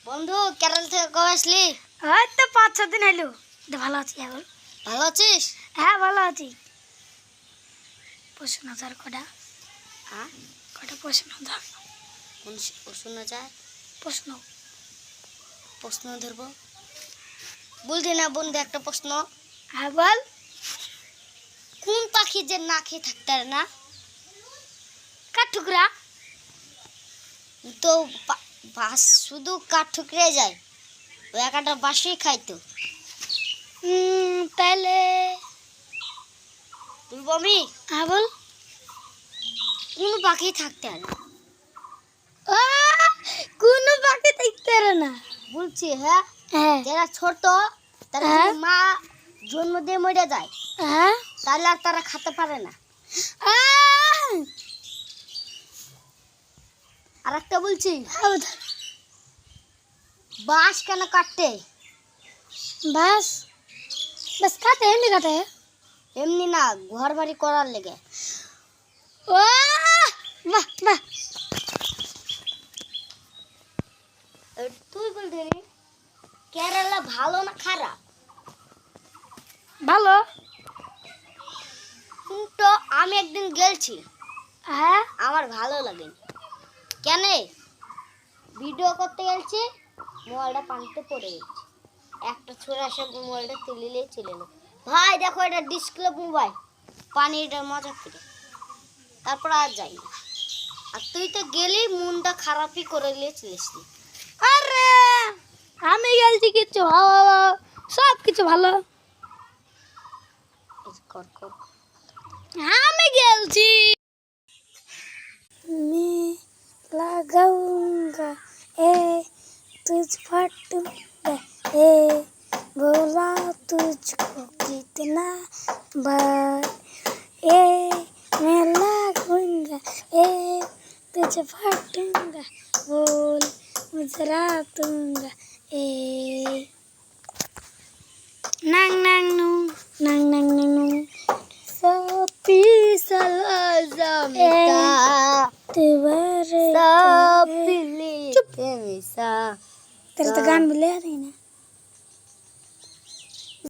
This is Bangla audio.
বন্ধু কেরল থেকে কবে আসলি? হয়তো 5-6 দিন হলো। ভালো আছি এখন। ভালো আছিস? হ্যাঁ ভালো আছি। প্রশ্ন ধর কটা প্রশ্ন ধর। কোন প্রশ্ন যায়? প্রশ্ন ধরবো বলছি না বন্ধু, একটা প্রশ্ন। হ্যাঁ বল। কোন পাখি যে না খেয়ে থাকতে পারে না? কাঠঠুকরা। তো বাস শুধু কাঠ ঠুকরে যায়, ওই একাটা বাসই খাইতো। তাহলে তুই বমি। হ্যাঁ বল। কোন পাখি থাকতে পারে না? কোনো পাখি থাকতে পারে না বলছি। হ্যাঁ হ্যাঁ যারা ছোট তারা হ্যাঁ। যদি মা জন্ম দিয়ে মরে যায় হ্যাঁ তাহলে আর তারা খেতে পারে না। আর একটা বলছি, বাঁশ কেন কাটতে? বাস বাস কাটে এমনি কাটে। এমনি না, ঘর বাড়ি করার লেগে। ও বাহ বাহ। তুই বলতে কেরালা ভালো না খারাপ? ভালো। কিন্তু আমি একদিন গেছি, হ্যাঁ আমার ভালো লাগেনি। কেন? ভিডিও করতে গেছি, মোবাইলটা পানিতে পড়ে গেছে। একটা ছোড়া এসে মোবাইলটা তুলিলেই চলে এলো। ভাই দেখো এটা ডিসপ্লে মোবাইল, পানিটা মজা করে। তারপর আর যাই না। আর তুই তো গেলি মনটা খারাপই করে নিয়ে চলেছিলি। আরে আমি গেলছি কিছু ভালো, সব কিছু ভালো। কর কর। আমি গেলছি। मैं लगाऊंगा ए तुझ फटूंगा ए बोला तुझको कितना बार ए मैं लगाऊंगा ए तुझ फटूंगा बोल मुजरा दूंगा ए nang nang nung nang nang nang nung Sapi salamita तेरे sapili temisa. तेरे तो गान बोले आ रही ना।